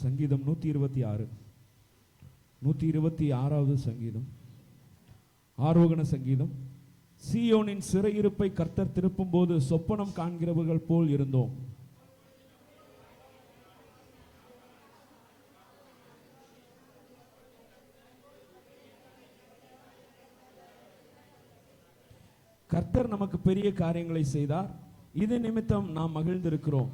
சங்கீதம் 126, 126வது சங்கீதம், ஆரோகண சங்கீதம். சீயோனின் சிறையிருப்பை கர்த்தர் திருப்பும் போது சொப்பனம் காண்கிறவர்கள் போல் இருந்தோம். கர்த்தர் நமக்கு பெரிய காரியங்களை செய்தார், இது நிமித்தம் நாம் மகிழ்ந்திருக்கிறோம்.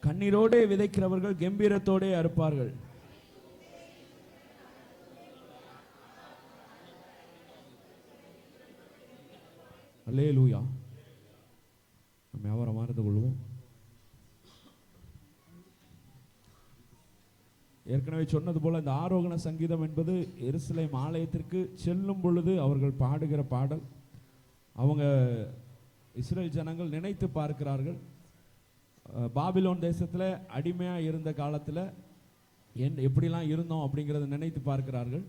கண்ணீரோடே விதைக்கிறவர்கள் கம்பீரத்தோடே அறுப்பார்கள். அல்லேலூயா. நம்ம வியாபாரம் மாறுந்து கொள்வோம். ஏற்கனவே சொன்னது போல இந்த ஆரோகண சங்கீதம் என்பது எருசலேம் ஆலயத்திற்கு செல்லும் பொழுது அவர்கள் பாடுகிற பாடல். அவங்க இஸ்ரேல் ஜனங்கள் நினைத்து பார்க்கிறார்கள், பாபிலோன் தேசத்தில் அடிமையாக இருந்த காலத்தில் எப்படிலாம் இருந்தோம் அப்படிங்கிறத நினைத்து பார்க்கிறார்கள்.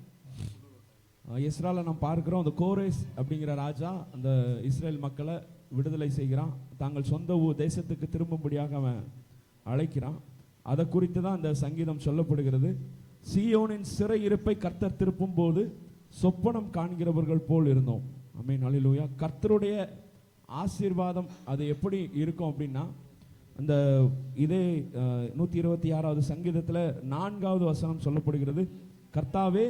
இஸ்ராயலை நாம் பார்க்கிறோம், அந்த கோரேஸ் அப்படிங்கிற ராஜா அந்த இஸ்ரேல் மக்களை விடுதலை செய்கிறான், தாங்கள் சொந்த தேசத்துக்கு திரும்பும்படியாக அவன் அழைக்கிறான். அதை குறித்து தான் அந்த சங்கீதம் சொல்லப்படுகிறது. சீயோனின் சிறை இருப்பை கர்த்தர் திருப்பும் போது சொப்பனம் காண்கிறவர்கள் போல் இருந்தோம். ஆமென், அல்லேலூயா. கர்த்தருடைய ஆசீர்வாதம் அது எப்படி இருக்கும் அப்படின்னா, அந்த இதே 126வது சங்கீதத்தில் 4வது வசனம் சொல்லப்படுகிறது, கர்த்தாவே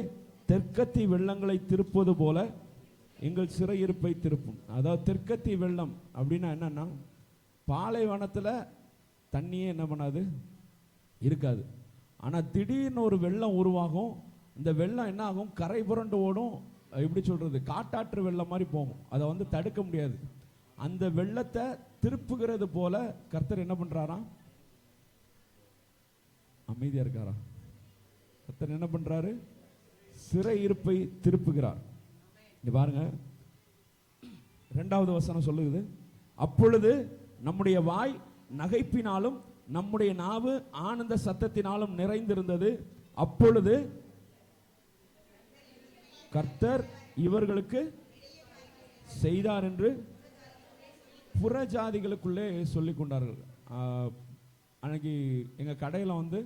தெற்கத்தி வெள்ளங்களை திருப்பது போல எங்கள் சிறையிருப்பை திருப்பும். அதாவது தெற்கத்தி வெள்ளம் அப்படின்னா என்னன்னா, பாலைவனத்தில் தண்ணியே என்ன பண்ணாது, இருக்காது. ஆனால் திடீர்னு ஒரு வெள்ளம் உருவாகும். இந்த வெள்ளம் என்ன ஆகும், கரை புரண்டு ஓடும். எப்படி சொல்றது, காட்டாற்று வெள்ளம் மாதிரி போகும். அதை வந்து தடுக்க முடியாது. அந்த வெள்ளத்தை திருப்புகிறது போல கர்த்தர் என்ன பண்றாராம், அமைதியா இருக்காரா? கர்த்தர் என்ன பண்றாரு, சிறை இருப்பை திருப்புகிறார். இங்க பாருங்க, 2வது வசனம் சொல்லுது, அப்பொழுது நம்முடைய வாய் நகைப்பினாலும் நம்முடைய நாவு ஆனந்த சத்தத்தினாலும் நிறைந்திருந்தது. அப்பொழுது கர்த்தர் இவர்களுக்கு செய்தார் என்று புறஜாதிகளுக்குள்ளே சொல்லிக் கொண்டார்கள். அன்னைக்கு எங்க கடையில் வந்து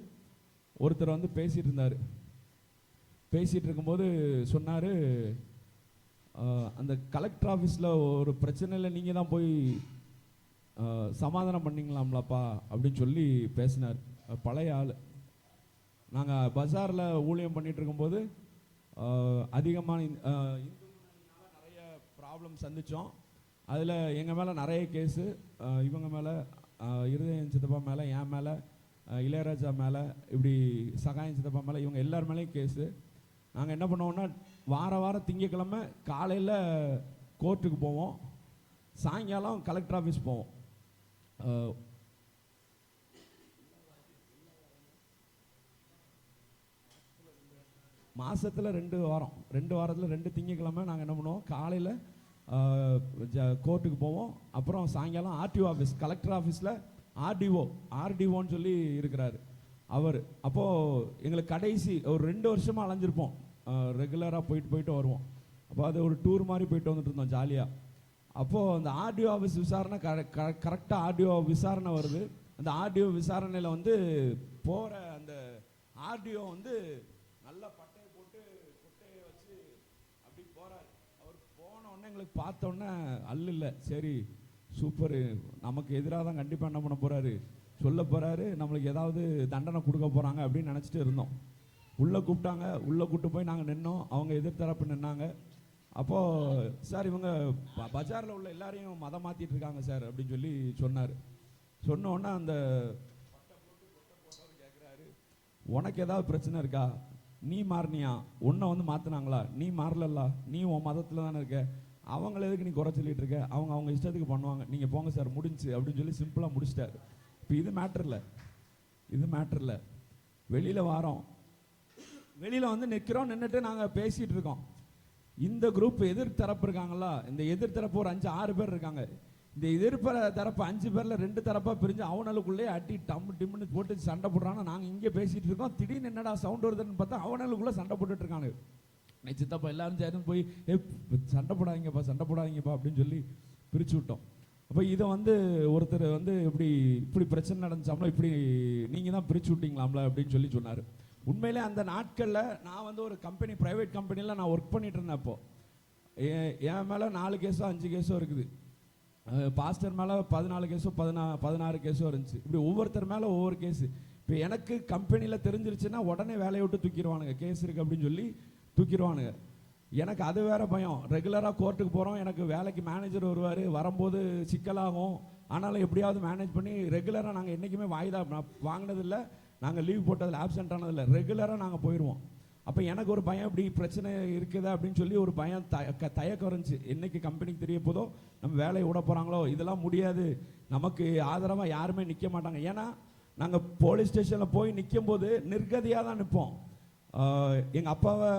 ஒருத்தர் வந்து பேசிட்டு இருந்தார். பேசிட்டு இருக்கும்போது சொன்னாரு, அந்த கலெக்டர் ஆஃபீஸில் ஒரு பிரச்சனையில் நீங்கள் தான் போய் சமாதானம் பண்ணிங்களாம்லப்பா அப்படின்னு சொல்லி பேசினார். பழைய ஆள். நாங்கள் பஜாரில் ஊழியம் பண்ணிட்டு இருக்கும்போது அதிகமான நிறைய ப்ராப்ளம் சந்தித்தோம். அதில் எங்கள் மேலே நிறைய கேஸு, இவங்க மேலே, இருதயம் சித்தப்பா மேலே, என் மேலே, இளையராஜா மேலே, இப்படி சகாயம் சித்தப்பா மேலே, இவங்க எல்லார் மேலேயும் கேஸு. நாங்கள் என்ன பண்ணுவோம்னா, வாரம் திங்கக்கிழமை காலையில் கோர்ட்டுக்கு போவோம், சாயங்காலம் கலெக்டர் ஆஃபீஸ் போவோம். மாசத்துல 2 வாரத்தில் 2 திங்கக்கிழமை நாங்கள் என்ன பண்ணுவோம், காலையில் கோர்ட்டுக்கு போவோம், அப்புறம் சாயங்காலம் ஆர்டிஓ ஆஃபீஸ், கலெக்டர் ஆஃபீஸில் ஆர்டிஓன்னு சொல்லி இருக்கிறாரு அவர். அப்போது எங்களுக்கு கடைசி ஒரு 2 வருஷமாக அலைஞ்சிருப்போம், ரெகுலராக போயிட்டு வருவோம். அப்போ அது ஒரு டூர் மாதிரி போயிட்டு வந்துட்டு இருந்தோம் ஜாலியாக. அப்போது அந்த ஆர்டிஓ ஆஃபீஸ் விசாரணை கரெக்டாக ஆர்டிஓ விசாரணை வருது. அந்த ஆர்டிஓ விசாரணையில் வந்து போகிற அந்த ஆர்டிஓ வந்து நல்லா பட்டையை போட்டு கொட்டையை வச்சு அப்படி போகிறார். அவர் போனோடனே எங்களுக்கு பார்த்தோன்னே அல்ல, சரி சூப்பரு, நமக்கு எதிராக தான் கண்டிப்பாக என்ன பண்ண போகிறாரு, சொல்ல போகிறாரு, நம்மளுக்கு ஏதாவது தண்டனை கொடுக்க போகிறாங்க அப்படின்னு நினச்சிட்டு இருந்தோம். உள்ளே கூப்பிட்டாங்க, உள்ளே கூப்பிட்டு போய் நாங்கள் நின்னோம். அவங்க எதிர்த்தரப்பு நின்னாங்க. அப்போது சார் இவங்க பஜாரில் உள்ள எல்லாரையும் மதம் மாற்றிட்டு இருக்காங்க சார் அப்படின்னு சொல்லி சொன்னார். சொன்னோன்னா அந்த கேட்குறாரு, உனக்கு ஏதாவது பிரச்சனை இருக்கா, நீ மாறினியா, உன்னை வந்து மாற்றினாங்களா, நீ மாறலல்ல, நீ உன் மதத்தில் தானே இருக்க, அவங்கள எதுக்கு நீ குறை சொல்லிட்டு இருக்க, அவங்க இஷ்டத்துக்கு பண்ணுவாங்க, நீங்கள் போங்க சார் முடிஞ்சு அப்படின்னு சொல்லி சிம்பிளாக முடிச்சிட்டாரு. இப்போ இது மேட்டர் இல்லை. வெளியில் வாரோம், வெளியில் வந்து நிற்கிறோம், நின்றுட்டு நாங்கள் பேசிகிட்டு இருக்கோம். இந்த குரூப் எதிர்த்தரப்பு இருக்காங்களா, இந்த எதிர்த்தரப்பு ஒரு 5-6 பேர் இருக்காங்க. இந்த எதிர்த்தரப்பு 5 பேரில் 2 தரப்பாக பிரிஞ்சு அவனுக்குள்ளே அட்டி டிம்னு போட்டு சண்டை போடுறாங்க. நாங்கள் இங்கே பேசிகிட்டு இருக்கோம், திடீர்னு என்னடா சவுண்ட் வருதுன்னு பார்த்தா அவனுக்குள்ளே சண்டை போட்டுட்டு இருக்காங்க. சித்தப்பா எல்லாரும் சேர்ந்து போய் சண்டை போடாதீங்கப்பா அப்படின்னு சொல்லி பிரித்து விட்டோம். அப்போ இதை வந்து ஒருத்தர் வந்து இப்படி பிரச்சனை நடந்துச்சாம்ல, இப்படி நீங்கள் தான் பிரித்து விட்டீங்களாம்ல அப்படின்னு சொன்னார். உண்மையிலே அந்த நாட்களில் நான் வந்து ஒரு கம்பெனி, ப்ரைவேட் கம்பெனியில் நான் ஒர்க் பண்ணிட்டு இருந்தேன். அப்போ என் மேலே 4 கேஸோ 5 கேஸோ இருக்குது. பாஸ்டர் மேலே 14 கேஸோ 16 கேஸோ இருந்துச்சு. இப்படி ஒவ்வொருத்தர் மேலே ஒவ்வொரு கேஸு. இப்போ எனக்கு கம்பெனியில் தெரிஞ்சிருச்சுன்னா உடனே வேலையை விட்டு தூக்கிடுவானுங்க, கேஸ் இருக்குது அப்படின்னு சொல்லி தூக்கிடுவானுங்க. எனக்கு அது வேற பயம். ரெகுலராக கோர்ட்டுக்கு போகிறோம், எனக்கு வேலைக்கு மேனேஜர் வருவார், வரும்போது சிக்கலாகும். ஆனாலும் எப்படியாவது மேனேஜ் பண்ணி ரெகுலராக நாங்கள் என்றைக்குமே வாய்தா வாங்கினதில்லை, நாங்கள் லீவ் போட்டதில் ஆப்சென்ட் ஆனதில்லை, ரெகுலராக நாங்கள் போயிடுவோம். அப்போ எனக்கு ஒரு பயம், இப்படி பிரச்சனை இருக்குதா அப்படின்னு சொல்லி ஒரு பயம், தயக்கம் இருந்துச்சு. என்னைக்கு கம்பெனிக்கு தெரிய போதோ நம்ம வேலையை விட போகிறாங்களோ, இதெல்லாம் முடியாது, நமக்கு ஆதரவாக யாருமே நிற்க மாட்டாங்க. ஏன்னா நாங்கள் போலீஸ் ஸ்டேஷனில் போய் நிற்கும் போது நிர்கதியாக தான் நிற்போம். எங்கள் அப்பாவை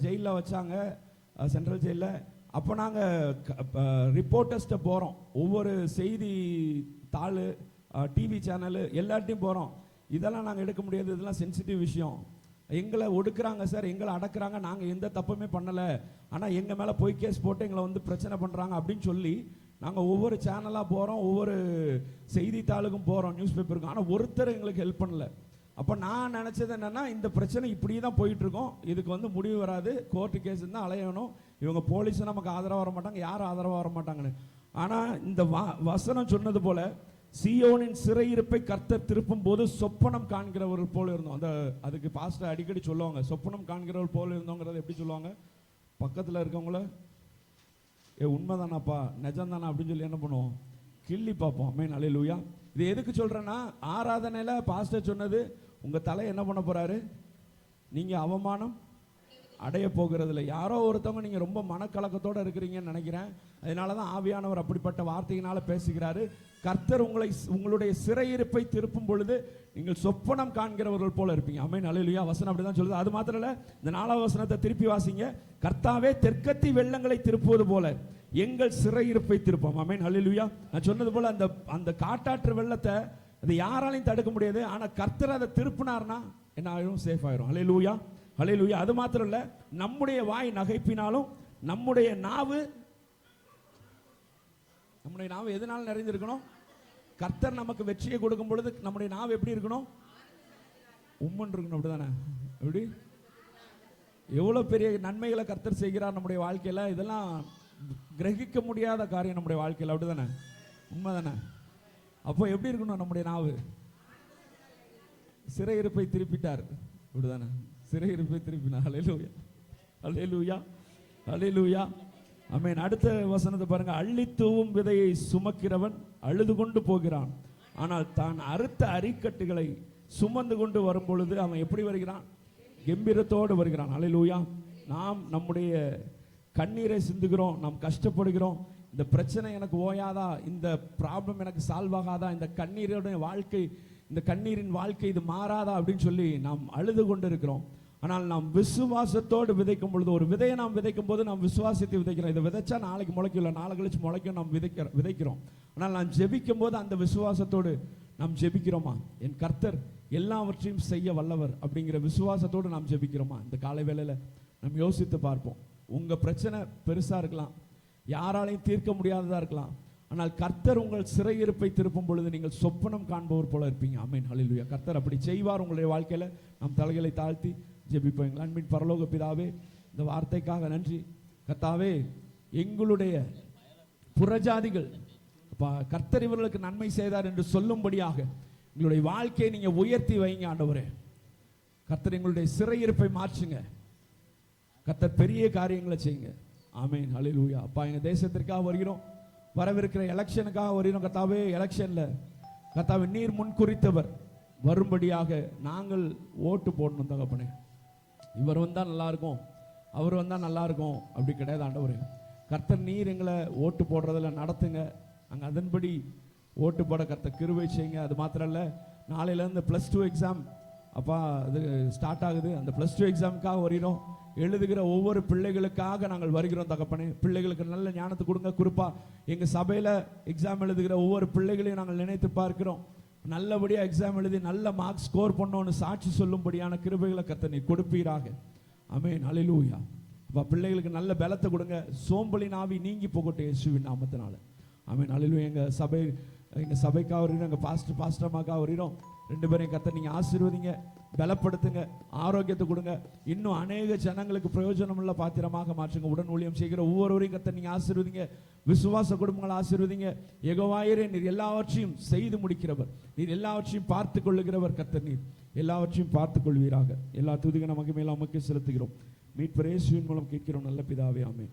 ஜெயிலில் வச்சாங்க, சென்ட்ரல் ஜெயிலில். அப்போ நாங்கள் ரிப்போர்ட்டர்ஸ்ட்டை போகிறோம், ஒவ்வொரு செய்தி தாள், டிவி சேனலு எல்லாத்தையும் போகிறோம். இதெல்லாம் நாங்கள் எடுக்க முடியாது, இதெல்லாம் சென்சிட்டிவ் விஷயம், எங்களை ஒடுக்குறாங்க சார், எங்களை அடக்குறாங்க, நாங்கள் எந்த தப்புமே பண்ணலை, ஆனால் எங்கள் மேலே போய் கேஸ் போட்டு எங்களை வந்து பிரச்சனை பண்ணுறாங்க அப்படின்னு சொல்லி நாங்கள் ஒவ்வொரு சேனலாக போகிறோம், ஒவ்வொரு செய்தித்தாளுக்கும் போகிறோம், நியூஸ் பேப்பருக்கும். ஆனால் ஒருத்தர் எங்களுக்கு ஹெல்ப் பண்ணல. அப்போ நான் நினச்சது என்னென்னா, இந்த பிரச்சனை இப்படி தான் போயிட்டுருக்கோம், இதுக்கு வந்து முடிவு வராது, கோர்ட்டு கேஸ் தான் அலையணும், இவங்க போலீஸும் நமக்கு ஆதரவாக வர மாட்டாங்க, யாரும் ஆதரவாக வர மாட்டாங்கன்னு. ஆனால் இந்த வசனம் சொன்னது போல் சீயோனின் சிறையிருப்பை கர்த்தர் திருப்பும் போது சொப்பனம் காண்கிறவர்கள் போல இருந்தோம். அதுக்கு பாஸ்டர் அடிக்கடி சொல்லுவாங்க, சொப்பனம் காண்கிறவர்கள் போல இருந்தோங்கிறத எப்படி சொல்லுவாங்க? பக்கத்தில் இருக்கவங்கள உண்மைதானாப்பா, நிஜம்தானா அப்படின்னு சொல்லி என்ன பண்ணுவோம்? கிள்ளி பார்ப்போம். ஆமென், அல்லேலூயா. இது எதுக்கு சொல்கிறேன்னா, ஆராதனையில் பாஸ்டர் சொன்னது, உங்கள் தலை என்ன பண்ண போகிறாரு, நீங்கள் அவமானம் அடைய போகிறதில்ல. யாரோ ஒருத்தவங்க நீங்கள் ரொம்ப மனக்கலக்கத்தோடு இருக்கிறீங்கன்னு நினைக்கிறேன். அதனால தான் ஆவியானவர் அப்படிப்பட்ட வார்த்தையினால் பேசுகிறாரு. கர்த்தர் உங்களுடைய சிறையிருப்பை திருப்பும் பொழுது நீங்கள் சொப்பனம் காண்கிறவர்கள் போல இருப்பீங்க. ஆமென், அல்லேலூயா. வசனம் அப்படி தான் சொல்லுது. அது மாத்திரம் இல்லை, இந்த 4வது வசனத்தை திருப்பி வாசிங்க. கர்த்தாவே தெற்கத்தி வெள்ளங்களை திருப்புவது போல எங்கள் சிறையிருப்பை திருப்போம். ஆமென், அல்லேலூயா. நான் சொன்னது போல அந்த காட்டாற்று வெள்ளத்தை அது யாராலையும் தடுக்க முடியாது. ஆனால் கர்த்தர் அதை திருப்பினார்னா என்ன ஆயிரும்? சேஃப் ஆயிரும். அல்லேலூயா, அல்லேலூயா. அது மாத்திரம் இல்லை, நம்முடைய வாய் நகைப்பினாலும் நம்முடைய நாவு எதனால் நிறைந்திருக்கணும்? கர்த்தர் நமக்கு வெற்றியை கொடுக்கும் பொழுது நம்முடைய நாவு எப்படி இருக்கணும்? உம்மன் இருக்கணும். அப்படிதானே? எப்படி எவ்வளோ பெரிய நன்மைகளை கர்த்தர் செய்கிறார் நம்முடைய வாழ்க்கையில், இதெல்லாம் கிரகிக்க முடியாத காரியம் நம்முடைய வாழ்க்கையில். அப்படிதானே? உண்மைதானே? அப்போ எப்படி இருக்கணும் நம்முடைய நாவு? சிறையிருப்பை திருப்பிட்டார். அப்படிதானே? சிறையிருப்பை திருப்பினார். அல்லேலூயா, அல்லேலூயா, அல்லேலூயா. ஆமென். அடுத்த வசனத்தை பாருங்க. அள்ளி தூவும் விதையை சுமக்கிறவன் அழுது கொண்டு போகிறான், ஆனால் தான் அறுத்த அரிக்கட்டுகளை சுமந்து கொண்டு வரும் பொழுது அவன் எப்படி வருகிறான்? கம்பீரத்தோடு வருகிறான். அல்லேலூயா. நாம் நம்முடைய கண்ணீரை சிந்துகிறோம், நாம் கஷ்டப்படுகிறோம், இந்த பிரச்சனை எனக்கு ஓயாதா, இந்த ப்ராப்ளம் எனக்கு சால்வ் ஆகாதா, இந்த கண்ணீருடைய வாழ்க்கை, இந்த கண்ணீரின் வாழ்க்கை இது மாறாதா அப்படின்னு சொல்லி நாம் அழுது கொண்டு இருக்கிறோம். ஆனால் நாம் விசுவாசத்தோடு விதைக்கும் பொழுது, ஒரு விதையை நாம் விதைக்கும் போது நாம் விசுவாசத்தை விதைக்கிறோம். இதை விதைச்சா நாளைக்கு முளைக்கல, நாளை கழிச்சு முளைக்கும், நாம் விதைக்கிறோம். ஆனால் நாம் ஜெபிக்கும் போது அந்த விசுவாசத்தோடு நாம் ஜெபிக்கிறோமா? என் கர்த்தர் எல்லாவற்றையும் செய்ய வல்லவர் அப்படிங்கிற விசுவாசத்தோடு நாம் ஜெபிக்கிறோமா? இந்த காலை வேளையில் நாம் யோசித்து பார்ப்போம். உங்கள் பிரச்சனை பெருசாக இருக்கலாம், யாராலையும் தீர்க்க முடியாததாக இருக்கலாம், ஆனால் கர்த்தர் உங்கள் சிறையிருப்பை திருப்பும் பொழுது நீங்கள் சொப்பனம் காண்பவர் போல இருப்பீங்க. ஆமென், அல்லேலூயா. கர்த்தர் அப்படி செய்வார் உங்களுடைய வாழ்க்கையில். நாம் தலைகளை தாழ்த்தி ஜெபிப்போம். அன்பின் பரலோக பிதாவே, இந்த வார்த்தைக்காக நன்றி. கர்த்தாவே, எங்களுடைய புறஜாதிகள் கர்த்தர் இவர்களுக்கு நன்மை செய்தார் என்று சொல்லும்படியாக எங்களுடைய வாழ்க்கையை நீங்க உயர்த்தி வைங்க ஆண்டவரே. கர்த்தர் எங்களுடைய சிறையிருப்பை மாற்றுங்க. கர்த்தர் பெரிய காரியங்களை செய்யுங்க. ஆமென், அல்லேலூயா. அப்பா, எங்க தேசத்திற்காக வருகிறோம், வரவிருக்கிற எலெக்ஷனுக்காக வருகிறோம். கர்த்தாவே, எலெக்ஷன்ல கர்த்தாவே நீர் முன் குறித்தவர், வரும்படியாக நாங்கள் ஓட்டு போடணும் தகப்பனே. இவர் வந்தால் நல்லா இருக்கும், அவர் வந்தால் நல்லா இருக்கும் அப்படி கிடையாது ஆண்டவரே. கர்த்தர் நீர் எங்களை ஓட்டு போடுறதில் நடத்துங்க, நாங்கள் அதன்படி ஓட்டு போட கர்த்தர் கிருபை செய்யுங்க. அது மாத்திரம் இல்லை, நாளையிலேருந்து +2 எக்ஸாம் அப்பா அது ஸ்டார்ட் ஆகுது. அந்த +2 எக்ஸாமுக்காக வருகிறோம். எழுதுகிற ஒவ்வொரு பிள்ளைகளுக்காக நாங்கள் வருகிறோம் தகப்பனே. பிள்ளைகளுக்கு நல்ல ஞானத்தை கொடுங்க. குறிப்பா எங்கள் சபையில் எக்ஸாம் எழுதுகிற ஒவ்வொரு பிள்ளைகளையும் நாங்கள் நினைத்து பார்க்கிறோம். நல்லபடியாக எக்ஸாம் எழுதி நல்ல மார்க்ஸ் ஸ்கோர் பண்ணோன்னு சாட்சி சொல்லும்படியான கிருபைகளை கர்த்தர் நீர் கொடுப்பீராக. ஆமென், அல்லேலூயா. அப்பா, பிள்ளைகளுக்கு நல்ல பலத்தை கொடுங்க. சோம்பலின் ஆவி நீங்கி போகட்டும் இயேசுவின் நாமத்தினால. ஆமென். அல்லேலூயா. எங்க சபைக்காக வருகிறோம், எங்க பாஸ்டர்மாக்காக வருகிறோம். 2 பேரையும் கர்த்தர் நீங்க ஆசீர்வதிங்க, பலப்படுத்துங்க, ஆரோக்கியத்தை கொடுங்க. இன்னும் அநேக ஜனங்களுக்கு பிரயோஜனம் உள்ள பாத்திரமாக மாற்றுங்க. உடன் ஊழியம் செய்கிற ஒவ்வொருவரையும் கர்த்தர் நீங்க ஆசீர்வதிங்க. விசுவாச குடும்பங்களை ஆசீர்வதிங்க. யெகோவாயிரே, நீர் எல்லாவற்றையும் செய்து முடிக்கிறவர், நீர் எல்லாவற்றையும் பார்த்து கொள்ளுகிறவர். கர்த்தர் நீர் எல்லாவற்றையும் பார்த்து கொள்வீராக. எல்லா துதிக நமக்கு மேல நமக்கு செலுத்துகிறோம். மீட்பர் இயேசுவின் மூலம் கேட்கிறோம் நல்ல பிதாவே, ஆமென்.